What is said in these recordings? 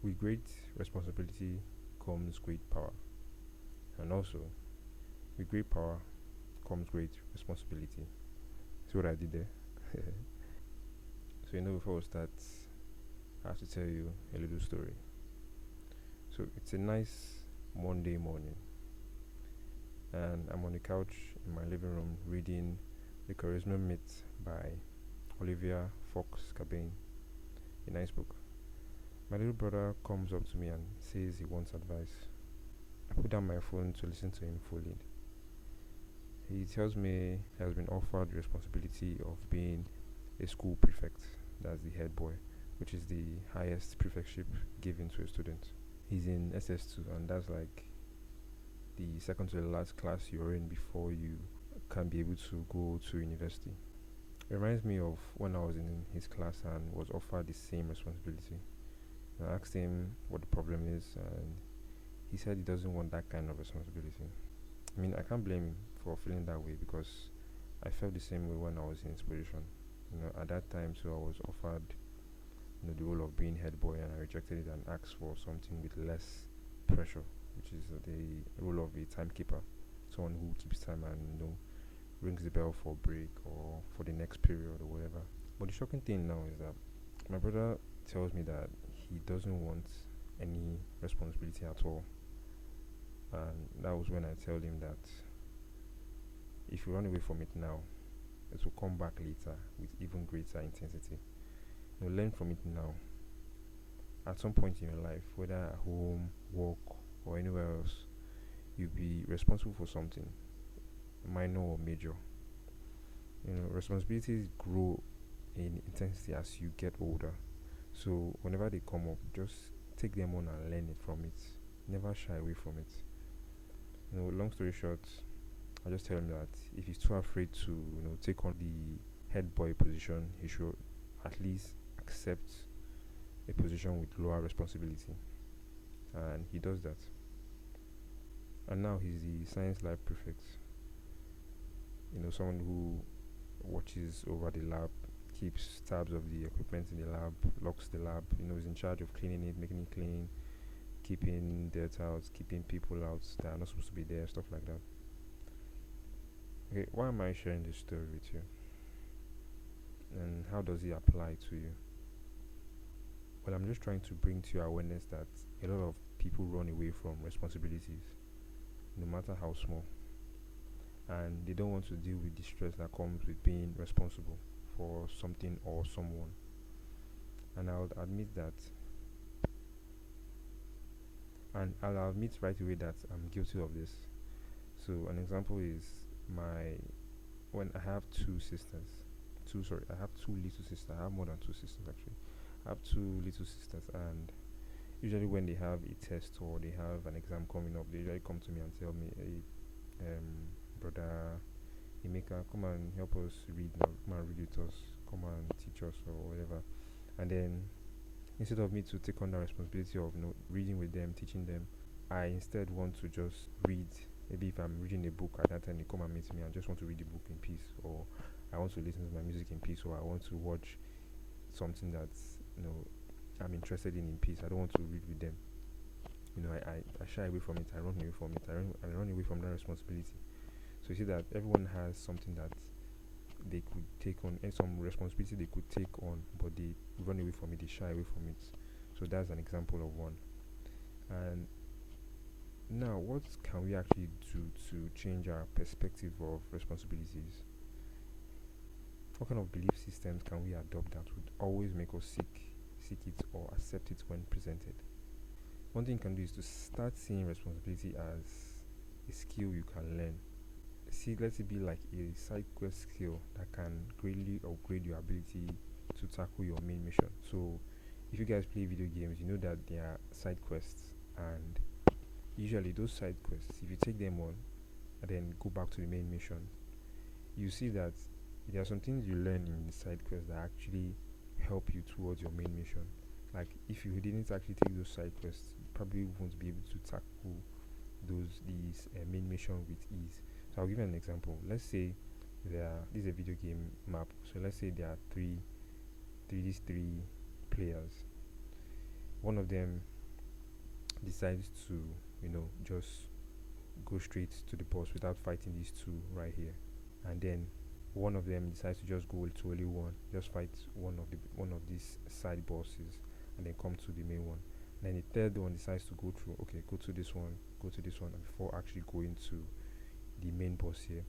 with great responsibility comes great power, and also with great power comes great responsibility. See what I did there? So before we start, I have to tell you a little story. So it's a nice Monday morning, and I'm on the couch in my living room reading The Charisma Myth by Olivia Fox Cabane, a nice book. My little brother comes up to me and says he wants advice. I put down my phone to listen to him fully. He tells me he has been offered the responsibility of being a school prefect, that's the head boy, which is the highest prefectship given to a student. He's in SS2, and that's like the second to the last class you're in before you can be able to go to university. It reminds me of when I was in his class and was offered the same responsibility. I asked him what the problem is, and he said he doesn't want that kind of responsibility. I mean, I can't blame him for feeling that way because I felt the same way when I was in his position. At that time, so I was offered, the role of being head boy, and I rejected it and asked for something with less pressure, which is the role of a timekeeper, someone who keeps time and rings the bell for break or for the next period or whatever. But the shocking thing now is that my brother tells me that he doesn't want any responsibility at all, and that was when I tell him that if you run away from it now, it will come back later with even greater intensity. Learn from it now. At some point in your life, whether at home, work, or anywhere else, you'll be responsible for something, minor or major. Responsibilities grow in intensity as you get older. So whenever they come up, just take them on and learn it from it. Never shy away from it. Long story short, I just tell him that if he's too afraid to, take on the head boy position, he should at least accept a position with lower responsibility, and he does that. And now he's the science lab prefect. Someone who watches over the lab, keeps tabs of the equipment in the lab, locks the lab. Is in charge of cleaning it, making it clean, keeping dirt out, keeping people out that are not supposed to be there, stuff like that. Okay, why am I sharing this story with you? And how does it apply to you? Well, I'm just trying to bring to your awareness that a lot of people run away from responsibilities, no matter how small, and they don't want to deal with the stress that comes with being responsible for something or someone. And I'll admit right away that I'm guilty of this. So an example is when I have I have two little sisters. I have more than two sisters actually. I have two little sisters, and usually when they have a test or they have an exam coming up, they usually come to me and tell me, "Hey, brother Emeka, come and help us read now. Come and read with us. Come and teach us or whatever." And then instead of me to take on the responsibility of reading with them, teaching them, I instead want to just read. Maybe if I'm reading a book at that time, they come and meet me and just want to read the book in peace, or I want to listen to my music in peace, or I want to watch something that's I'm interested in peace. I don't want to read with them. I shy away from it. I run away from it. I run away from that responsibility. So you see that everyone has something that they could take on, and some responsibility they could take on, but they run away from it. They shy away from it. So that's an example of one. And now, what can we actually do to change our perspective of responsibilities? What kind of belief systems can we adopt that would always make us seek it or accept it when presented? One thing you can do is to start seeing responsibility as a skill you can learn. Let it be like a side quest skill that can greatly upgrade your ability to tackle your main mission. So, if you guys play video games, you know that there are side quests, and usually those side quests, if you take them on and then go back to the main mission, you see that there are some things you learn in the side quests that actually help you towards your main mission. Like if you didn't actually take those side quests, you probably won't be able to tackle these main mission with ease. So I'll give you an example. Let's say this is a video game map. So let's say there are these three players. One of them decides to, just go straight to the boss without fighting these two right here, and then one of them decides to just go to only one, just fight one of these side bosses, and then come to the main one. And then the third one decides to go through, okay, go to this one, and before actually going to the main boss here.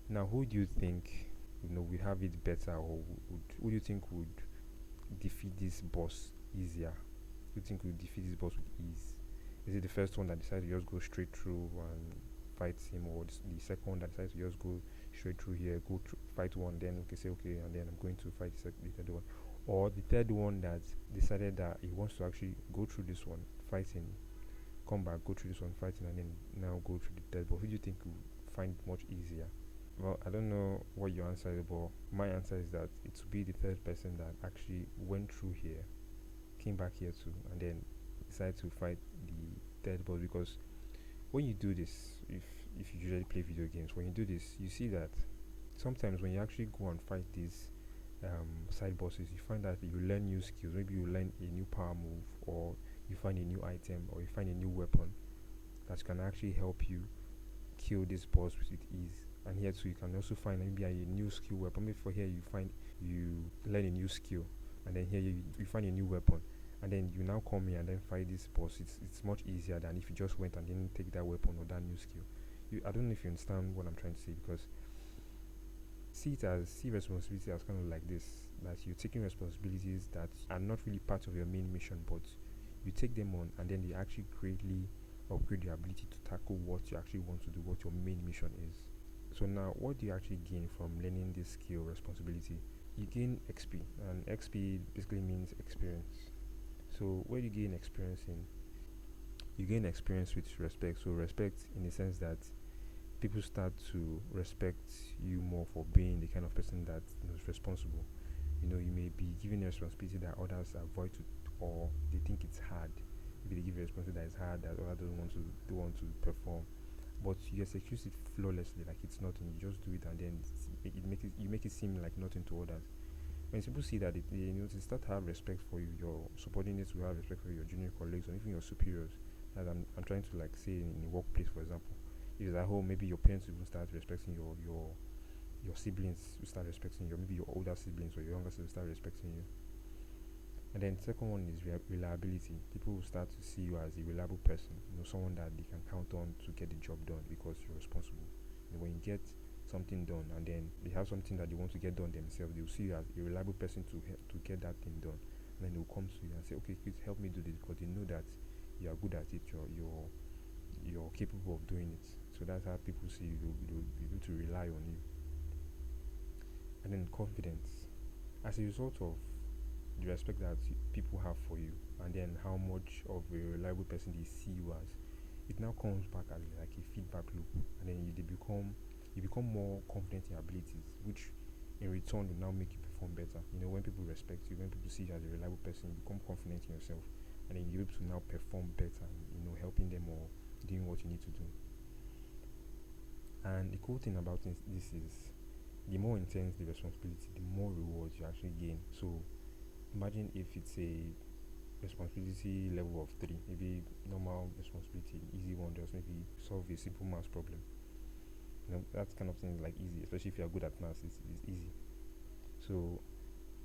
Now, who do you think, would have it better, or who do you think would defeat this boss easier? Who do you think would defeat this boss with ease? Is it the first one that decides to just go straight through and fight him, or the second one that decides to just go straight through here, fight one, then okay, say okay, and then I'm going to fight the third one, or the third one that decided that he wants to actually go through this one, fighting, come back, go through this one, fighting, and then now go through the third. But who do you think will find it much easier? Well, I don't know what your answer is, but my answer is that it will be the third person that actually went through here, came back here too, and then decided to fight the third boss. Because when you do this, if you usually play video games, when you do this, you see that sometimes when you actually go and fight these side bosses, you find that you learn new skills. Maybe you learn a new power move, or you find a new item, or you find a new weapon that can actually help you kill this boss with ease. And here too, you can also find maybe a new skill weapon. Maybe for here you learn a new skill, and then here you find a new weapon, and then you now come here and then fight this boss. It's much easier than if you just went and didn't take that weapon or that new skill. I don't know if you understand what I'm trying to say, because see responsibility as kind of like this, that you're taking responsibilities that are not really part of your main mission, but you take them on, and then they actually greatly upgrade your ability to tackle what you actually want to do, what your main mission is. So now, what do you actually gain from learning this skill responsibility? You gain XP, and XP basically means experience. So what you gain experience in, you gain experience with respect. So respect in the sense that people start to respect you more for being the kind of person that is responsible. You may be given a responsibility that others avoid to, or they think it's hard. Maybe they give a responsibility that is hard, that others don't want to perform, but you execute it flawlessly, like it's nothing. You just do it, and then you make it seem like nothing to others. When people see that, they start to have respect for you. Your subordinates will have respect for your junior colleagues, or even your superiors. As I'm trying to like say in the workplace, for example. If it's at home, maybe your parents will start respecting your siblings will start respecting you. Maybe your older siblings or your younger siblings will start respecting you. And then the second one is reliability. People will start to see you as a reliable person, someone that they can count on to get the job done because you're responsible. When you get something done, and then they have something that they want to get done themselves, they'll see you as a reliable person to get that thing done. And then they'll come to you and say, okay, please help me do this, because they know that you are good at it, you're capable of doing it. So that's how people see you. They'll be able to rely on you. And then confidence. As a result of the respect that people have for you, and then how much of a reliable person they see you as, it now comes back as like a feedback loop, and then you become more confident in your abilities, which in return will now make you perform better. When people respect you, when people see you as a reliable person, you become confident in yourself, and then you're able to now perform better, helping them or doing what you need to do. And the cool thing about this is, the more intense the responsibility, the more rewards you actually gain. So imagine if it's a responsibility level of 3, maybe normal responsibility, easy one, just maybe solve a simple maths problem. That kind of thing is like easy, especially if you are good at maths, it's easy. So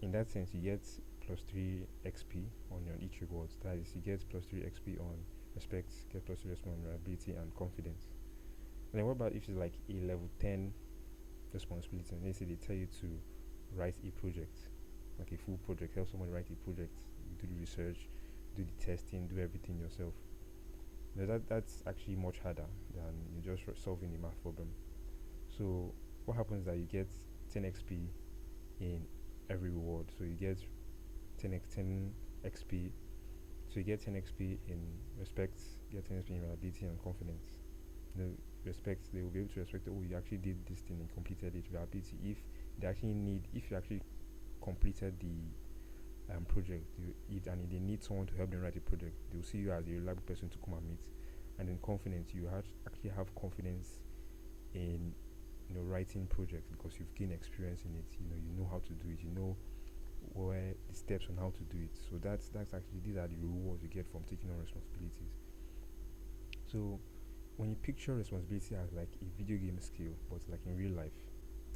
in that sense, you get plus 3 XP on each reward. That is, you get plus 3 XP on respect, get plus 3 XP on reliability and confidence. And then what about if it's like a level 10 responsibility, and they say they tell you to write a project, like a full project, help someone write a project, you do the research, do the testing, do everything yourself. That's actually much harder than you just solving a math problem. So what happens is that you get 10 XP in every reward. So you get 10 XP. So you get 10 XP in respect, get 10 XP in reliability and confidence. Respect, they will be able to respect, oh, you actually did this thing and completed it. Reliability, if you actually completed the project, and they need someone to help them write a project, they will see you as a reliable person to come and meet. And then confidence, you actually have confidence in writing projects, because you've gained experience in it. You know how to do it. You know where the steps on how to do it. So that's actually, these are the rewards you get from taking on responsibilities. So when you picture responsibility as like a video game skill, but like in real life,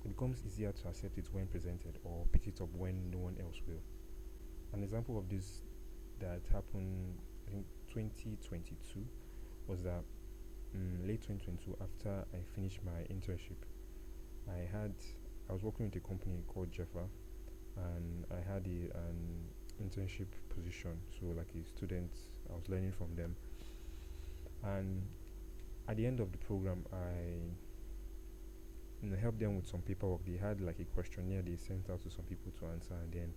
it becomes easier to accept it when presented or pick it up when no one else will. An example of this that happened, I think 2022, was that late 2022, after I finished my internship, I had I was working with a company called Jeffa, and I had an internship position. So like a student, I was learning from them, and at the end of the program, I helped them with some paperwork. They had like a questionnaire they sent out to some people to answer, and then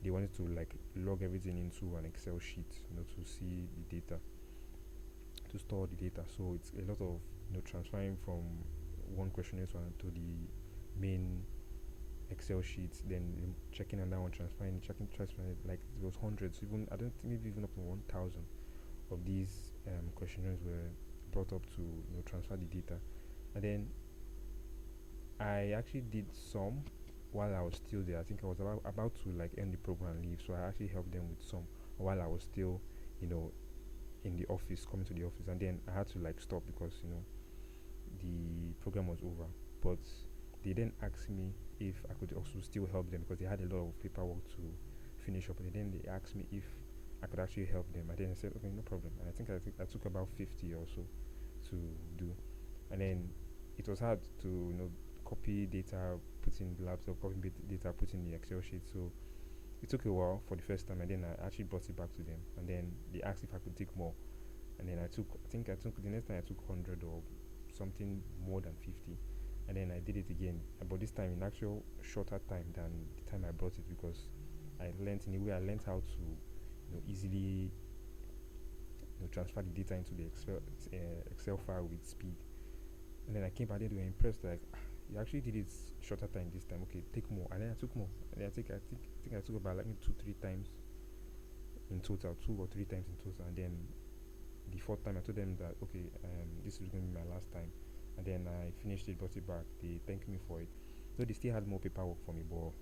they wanted to like log everything into an Excel sheet, to see the data, to store the data. So it's a lot of transferring from one questionnaire to the main Excel sheets, then checking another one, transferring it. Like it was hundreds, even I don't think maybe even up to 1,000 of these questionnaires were brought up to transfer the data, and then I actually did some while I was still there. I think I was about to like end the program and leave, so I actually helped them with some while I was still, you know, in the office, coming to the office, and then I had to like stop because the program was over. But they then asked me if I could also still help them because they had a lot of paperwork to finish up. And then they asked me if I could actually help them, and then I said, okay, no problem. And I think I took about 50 or so to do, and then it was hard to copy data, put in the laptop, data, put in the Excel sheet. So it took a while for the first time, and then I actually brought it back to them, and then they asked if I could take more, and then I took the next time I took 100 or something more than 50, and then I did it again, but this time in actual shorter time than the time I brought it because I learned how to easily transfer the data into the Excel file with speed. And then I came back and they were impressed, like, "Ah, you actually did it shorter time this time. Okay, take more." And then I took more. And then I think I took about like two, three times in total, 2 or 3 times in total. And then the fourth time I told them that okay, this is going to be my last time. And then I finished it, brought it back. They thanked me for it. So they still had more paperwork for me, but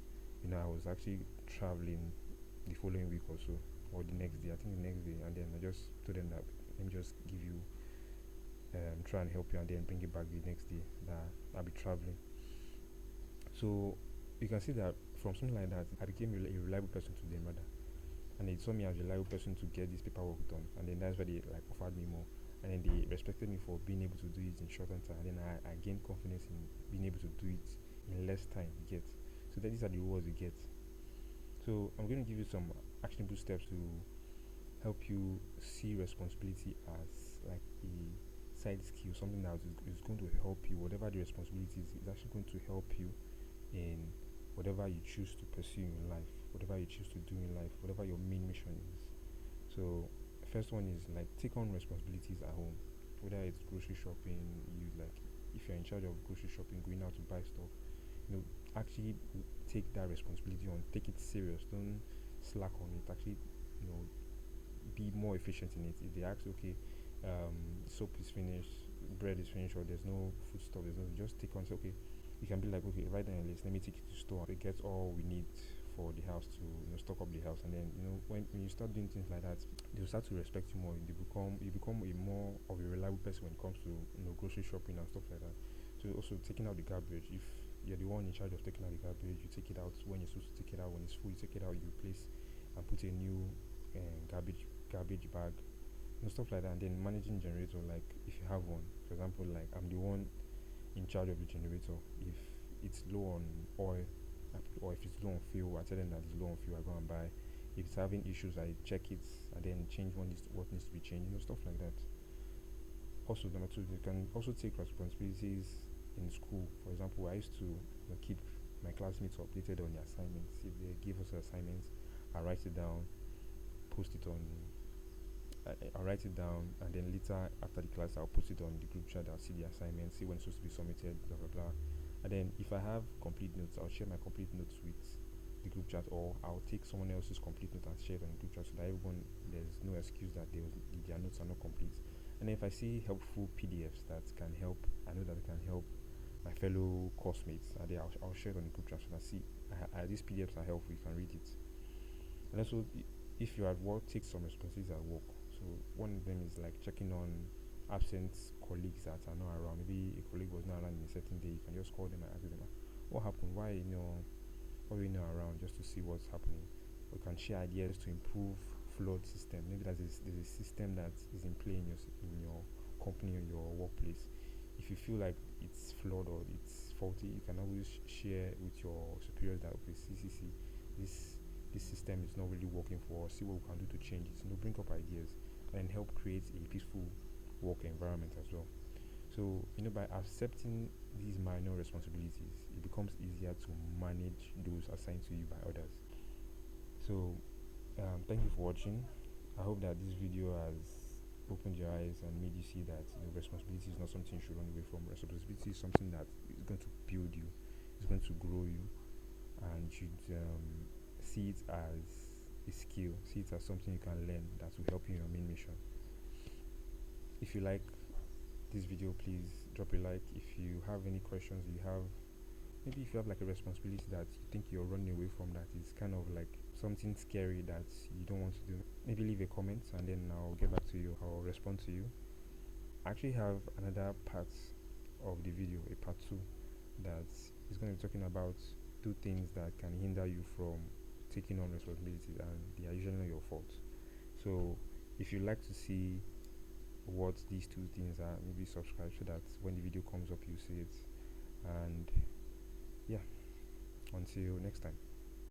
I was actually traveling the following week or so, or the next day. I think the next day, and then I just told them that let me just give you try and help you and then bring it back the next day that I'll be traveling. So you can see that from something like that, I became a reliable person to them rather. And they saw me as a reliable person to get this paperwork done. And then that's why they like offered me more. And then they respected me for being able to do it in shorter time. And then I gained confidence in being able to do it in less time you get. So that these are the rewards you get. So I'm going to give you some actionable steps to help you see responsibility as like a side skill, something that is going to help you. Whatever the responsibility is actually going to help you in whatever you choose to pursue in life, whatever you choose to do in life, whatever your main mission is. So, first one is like take on responsibilities at home, whether it's grocery shopping. You like if you're in charge of grocery shopping, going out to buy stuff, actually take that responsibility on. Take it serious. Don't slack on it. Actually, you know, be more efficient in it. If they ask, okay, soap is finished, bread is finished, or there's no food stuff, there's no, just take on. Say, okay, you can be like, okay, write down a list. Let me take it to the store. We get all we need for the house to stock up the house, and then when you start doing things like that, they'll start to respect you more. You become a more of a reliable person when it comes to grocery shopping and stuff like that. So also taking out the garbage. If you're the one in charge of taking out the garbage, you take it out when you're supposed to take it out. When it's full, you take it out. You replace and put a new garbage bag, stuff like that. And then managing generator, like if you have one, for example, like I'm the one in charge of the generator. If it's low on oil, or if it's low on fuel, I tell them that it's low on fuel, I go and buy. If it's having issues, I check it and then change what needs to be changed, stuff like that. Also, number two, you can also take responsibilities in school. For example, I used to keep my classmates updated on their assignments. If they give us assignments, I write it down, post it on. I'll write it down, and then later after the class, I'll put it on the group chat. I'll see the assignment, see when it's supposed to be submitted, blah blah blah. And then if I have complete notes, I'll share my complete notes with the group chat, or I'll take someone else's complete note and share it on the group chat so that everyone there's no excuse that their notes are not complete. And then if I see helpful PDFs that can help, I know that it can help my fellow classmates, and then I'll share it on the group chat so that these PDFs are helpful. You can read it. And also, if you're at work, take some responsibilities at work. So one of them is like checking on absent colleagues that are not around. Maybe a colleague was not around in a certain day. You can just call them and ask them, what happened? Why are you not around? Just to see what's happening. We can share ideas to improve flawed system. Maybe there's a system that is in play in your company or your workplace. If you feel like it's flawed or it's faulty, you can always share with your superiors that, okay, CCC, this this system is not really working for us. See what we can do to change it. Bring up ideas and help create a peaceful work environment as well. So, by accepting these minor responsibilities, it becomes easier to manage those assigned to you by others. So, thank you for watching. I hope that this video has opened your eyes and made you see that responsibility is not something you should run away from. Responsibility is something that is going to build you, is going to grow you, and you should see it as a skill, see it as something you can learn that will help you in your main mission. If you like this video, please drop a like. If you have any questions, maybe if you have like a responsibility that you think you're running away from, that is kind of like something scary that you don't want to do, maybe leave a comment and then I'll get back to you. I'll respond to you. I actually have another part of the video, a part 2, that is going to be talking about 2 things that can hinder you from taking on responsibilities, and they are usually not your fault. So if you'd like to see what these 2 things are, maybe subscribe so that when the video comes up you see it. And yeah, until next time.